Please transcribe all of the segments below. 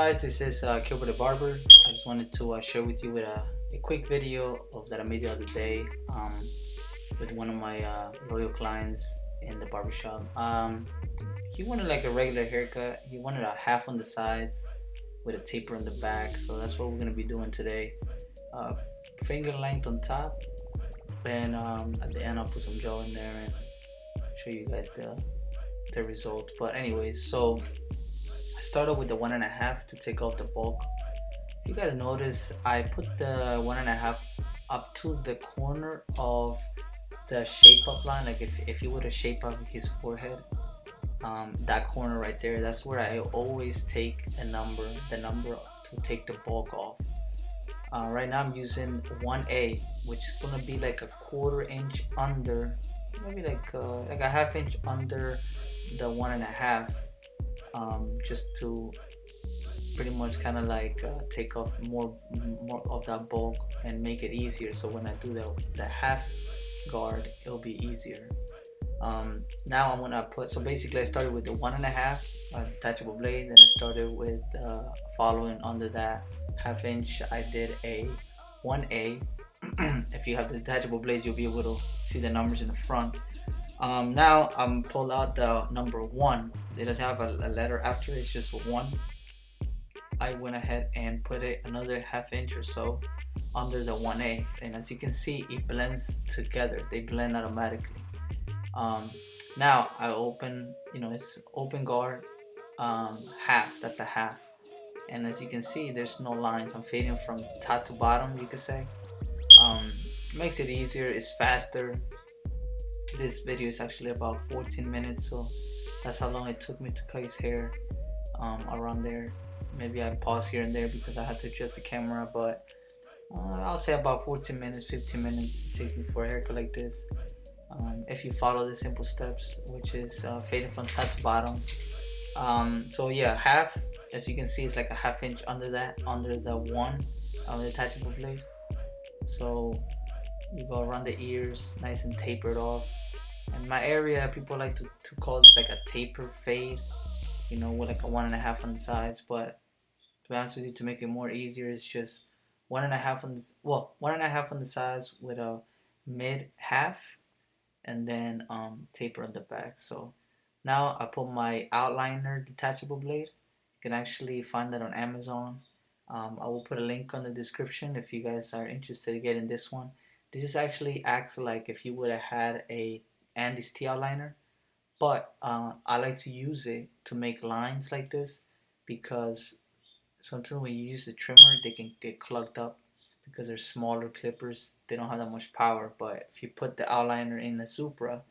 guys, this is Kilbert the Barber. I just wanted to share with you with a quick video that I made the other day with one of my loyal clients in the barbershop. He wanted like a regular haircut. He wanted a half on the sides with a taper on the back. So that's what we're gonna be doing today. Uh, Finger length on top, and at the end I'll put some gel in there and show you guys the result. But anyways, so I started with the 1.5 to take off the bulk. If you guys notice, I put the 1.5 up to the corner of the shape up line. Like if you were to shape up his forehead, that corner right there, that's where I always take the number to take the bulk off. Right now I'm using 1A, which is gonna be like a 1/4 inch under, maybe like a half inch under the 1.5, just to pretty much kind of like take off more of that bulk and make it easier. So when I do the half guard, it'll be easier. Now I'm gonna put, so basically I started with the 1.5 detachable blade, then I started with following under that half inch. I did a 1A. If you have the detachable blades, you'll be able to see the numbers in the front. Now I'm pull out the number 1. It doesn't have a letter after it, it's just 1. I went ahead and put it another half inch or so under the 1A, and as you can see, it blends together. They blend automatically. Now I open, it's open guard, half. That's a half, and as you can see, there's no lines. I'm fading from top to bottom, you could say. Makes it easier. It's faster. This video is actually about 14 minutes, so that's how long it took me to cut his hair. Around there. Maybe I pause here and there because I had to adjust the camera, but I'll say about 14 minutes, 15 minutes it takes me for a haircut like this. If you follow the simple steps, which is fading from top to bottom. So yeah, half, as you can see, it's like a half inch under that, under the 1 on the detachable blade. So you go around the ears, nice and tapered off. And my area, people like to call this like a taper fade, with like a 1.5 on the sides. But to be honest with you, to make it more easier, it's just 1.5 on the 1.5 on the sides with a mid half, and then taper on the back. So now I put my outliner detachable blade. You can actually find that on Amazon. I will put a link on the description if you guys are interested in getting this one. This is actually acts like if you would have had a Andy's T outliner, but I like to use it to make lines like this, because sometimes when you use the trimmer, they can get clogged up because they're smaller clippers. They don't have that much power. But if you put the outliner in the Supra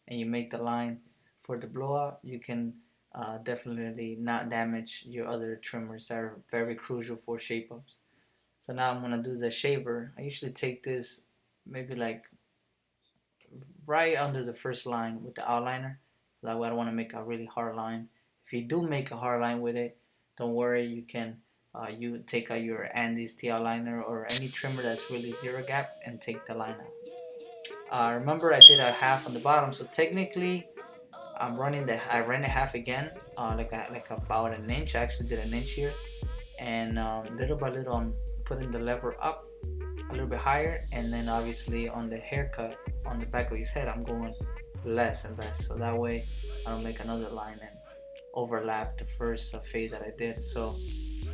and you make the line for the blowout, you can definitely not damage your other trimmers that are very crucial for shape ups. So now I'm gonna do the shaver. I usually take this maybe like right under the first line with the outliner, so that way I don't want to make a really hard line. If you do make a hard line with it, don't worry, you can you take out your Andy's T outliner or any trimmer that's really zero gap and take the line out. Remember, I did a half on the bottom, so technically I ran a half again, like about an inch. I actually did an inch here, and little by little I'm putting the lever up a little bit higher, and then obviously on the haircut on the back of his head I'm going less and less, so that way I don't make another line and overlap the first fade that I did. So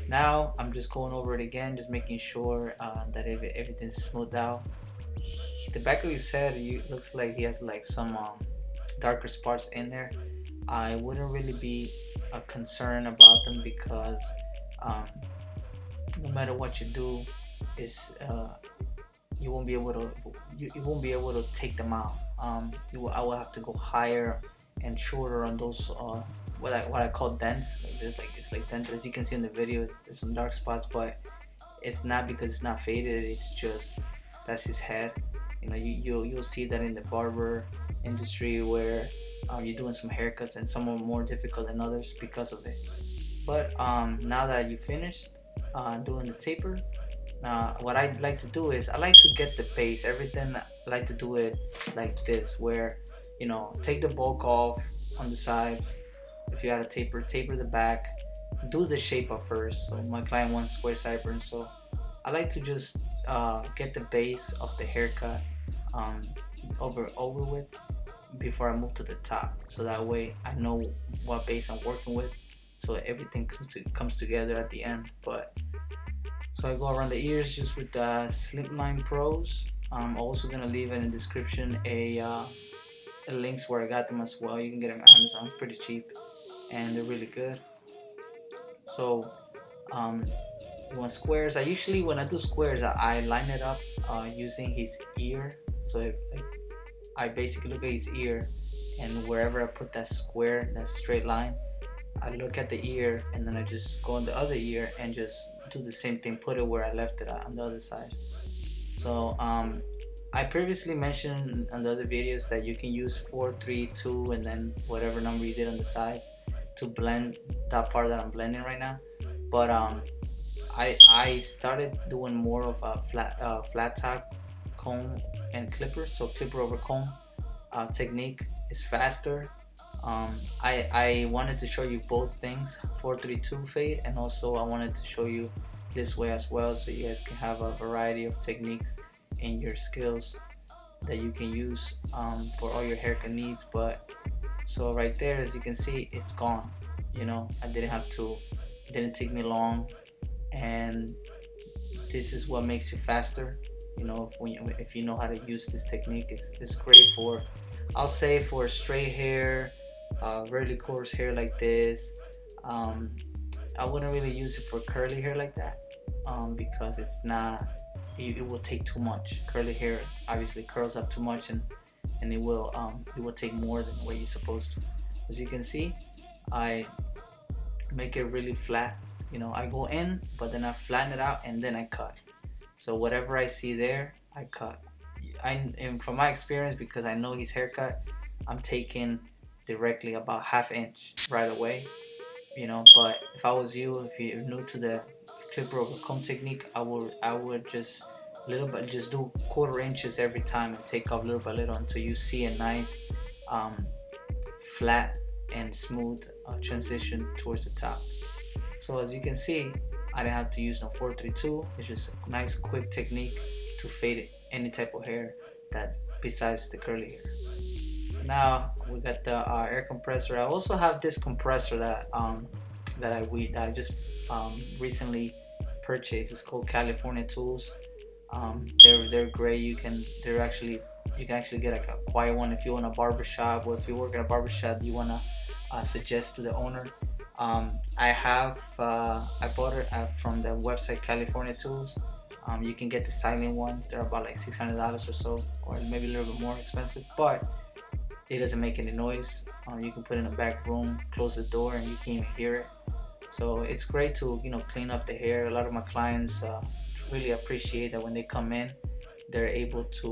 now I'm just going over it again, just making sure that everything's smoothed out. The back of his head, looks like he has like some darker spots in there. I wouldn't really be concerned about them, because no matter what you do, you won't be able to take them out. I will have to go higher and shorter on those what I call dents. It's like dents. As you can see in the video, there's some dark spots, but it's not because it's not faded. It's just that's his head. You'll see that in the barber industry where you're doing some haircuts, and some are more difficult than others because of it. But now that you finished doing the taper, what I like to do is I like to get the base. Everything I like to do it like this, where take the bulk off on the sides. If you had a taper the back, do the shape up first. So my client wants square sideburns, so I like to just get the base of the haircut um, over with before I move to the top, so that way I know what base I'm working with, so everything comes together at the end. But so I go around the ears just with the Slimline Pros. I'm also gonna leave in the description a links where I got them as well. You can get them on Amazon, pretty cheap, and they're really good. So um, you want squares. I usually, when I do squares, I line it up using his ear. So if, like, I basically look at his ear, and wherever I put that square, that straight line, I look at the ear, and then I just go on the other ear and just do the same thing, put it where I left it on the other side. So I previously mentioned on the other videos that you can use 4, 3, 2, and then whatever number you did on the sides to blend that part that I'm blending right now. But I started doing more of a flat top comb and clipper. So clipper over comb technique is faster. I wanted to show you both things, 432 fade, and also I wanted to show you this way as well, so you guys can have a variety of techniques in your skills that you can use for all your haircut needs. But so right there, as you can see, it's gone. You know, I didn't have to, it didn't take me long, and this is what makes you faster. You know, if you know how to use this technique, it's great for, I'll say, for straight hair, really coarse hair like this. I wouldn't really use it for curly hair like that, because it's not, it will take too much. Curly hair obviously curls up too much, and it will take more than what you're supposed to. As you can see, I make it really flat. You know, I go in, but then I flatten it out, and then I cut. So whatever I see there, I cut. And from my experience, because I know his haircut, I'm taking directly about 1/2 inch right away. You know, but if I was you, if you're new to the clipper over comb technique, I would just little bit, just do 1/4 inches every time, and take off little by little until you see a nice flat and smooth transition towards the top. So as you can see, I didn't have to use no 432. It's just a nice quick technique to fade any type of hair that besides the curly hair. So now we got the air compressor. I also have this compressor that I just recently purchased. It's called California Tools. They're great. You can actually get like a quiet one if you want a barbershop, or if you work at a barbershop, you want to suggest to the owner. I bought it from the website California Tools. You can get the silent ones. They're about like $600 or so, or maybe a little bit more expensive, but it doesn't make any noise. You can put it in a back room, close the door, and you can't even hear it. So it's great to, you know, clean up the hair. A lot of my clients really appreciate that when they come in, they're able to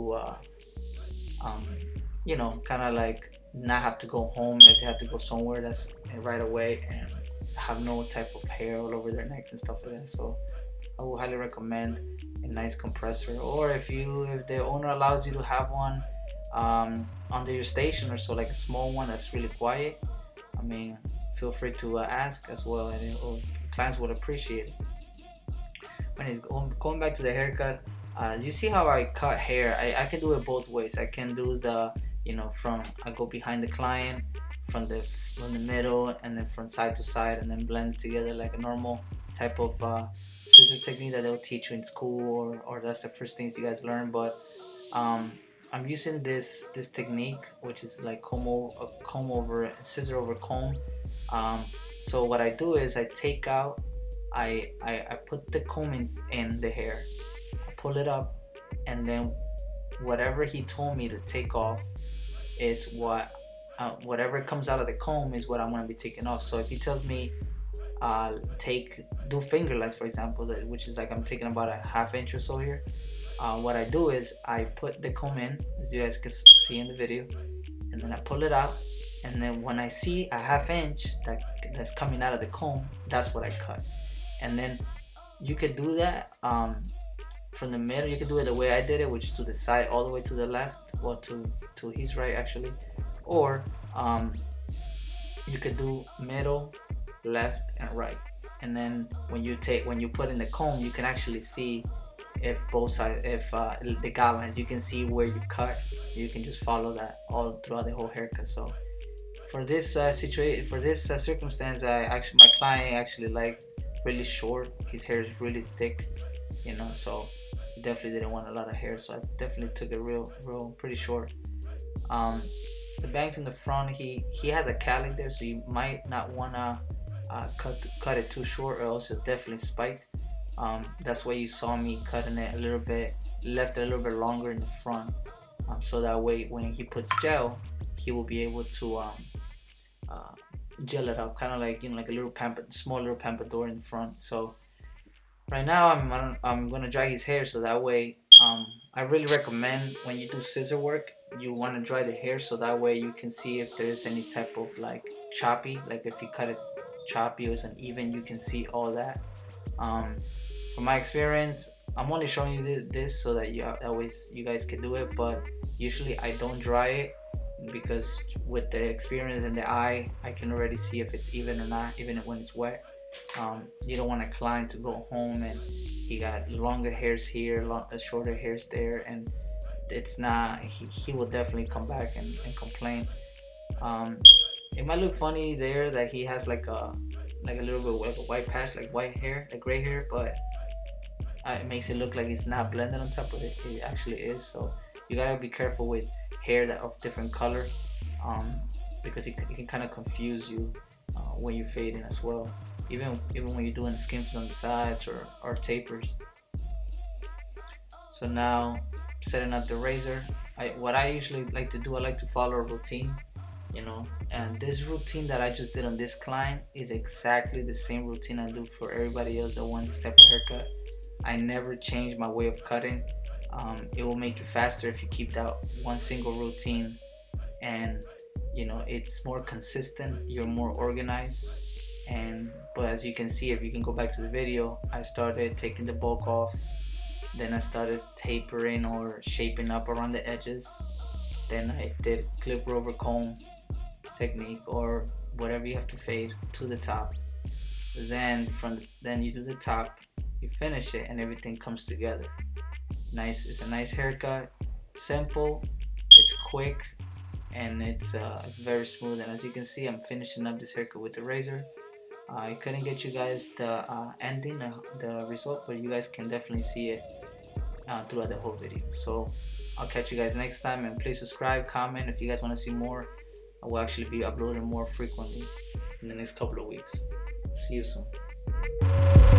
you know, kind of like not have to go home if they have to go somewhere that's right away, and have no type of hair all over their necks and stuff like that. So I would highly recommend a nice compressor, or if the owner allows you to have one under your station or so, like a small one that's really quiet, I mean, feel free to ask as well, and clients would appreciate it. When it's going back to the haircut, you see how I cut hair. I can do it both ways. I can do the, you know, I go behind the client, from the middle, and then from side to side, and then blend it together like a normal type of scissor technique that they'll teach you in school, or that's the first things you guys learn. But I'm using this technique, which is like scissor over comb. So what I do is I take out, I put the comb in the hair, I pull it up, and then whatever he told me to take off is whatever comes out of the comb is what I'm going to be taking off. So if he tells me do finger length, for example, which is like I'm taking about a 1/2 inch or so here, what I do is I put the comb in, as you guys can see in the video, and then I pull it out, and then when I see a 1/2 inch that's coming out of the comb, that's what I cut. And then you could do that from the middle. You could do it the way I did it, which is to the side all the way to the left, well, to his right actually, or you could do middle, left, and right. and then when you put in the comb, you can actually see if both sides, if the guidelines, you can see where you cut. You can just follow that all throughout the whole haircut. So for this situation, for this circumstance, my client actually liked really short. His hair is really thick, so he definitely didn't want a lot of hair. So I definitely took it real pretty short. Um, the bangs in the front, he has a calic there, so you might not wanna cut it too short, or else it'll definitely spike. That's why you saw me cutting it a little bit, left it a little bit longer in the front, so that way when he puts gel, he will be able to gel it up, kind of like like a little small little pompadour in the front. So right now I'm gonna dry his hair, so that way I really recommend when you do scissor work, you want to dry the hair, so that way you can see if there's any type of like choppy, like if you cut it choppy or it's uneven, you can see all that. um, from my experience, I'm only showing you this so that you guys can do it, but usually I don't dry it, because with the experience in the eye, I can already see if it's even or not, even when it's wet. You don't want a client to go home and he got longer hairs here, shorter hairs there, and it's not. He will definitely come back and complain. Um, it might look funny there that he has like a little bit like a white patch, like white hair, like gray hair, but it makes it look like it's not blended on top of it. It actually is. So you gotta be careful with hair that of different color, because it can kind of confuse you when you're fading as well. Even when you're doing skims on the sides or tapers. So now setting up the razor. What I usually like to do, I like to follow a routine, and this routine that I just did on this client is exactly the same routine I do for everybody else that wants this type of haircut. I never change my way of cutting. It will make you faster if you keep that one single routine, and it's more consistent, you're more organized. But as you can see, if you can go back to the video, I started taking the bulk off, then I started tapering or shaping up around the edges, then I did clip rover comb technique, or whatever you have to fade to the top. Then then you do the top, you finish it, and everything comes together. It's a nice haircut, simple, it's quick, and it's very smooth. And as you can see, I'm finishing up this haircut with the razor. I couldn't get you guys the ending, the result, but you guys can definitely see it throughout the whole video. So I'll catch you guys next time, and please subscribe, comment if you guys want to see more. I will actually be uploading more frequently in the next couple of weeks. See you soon.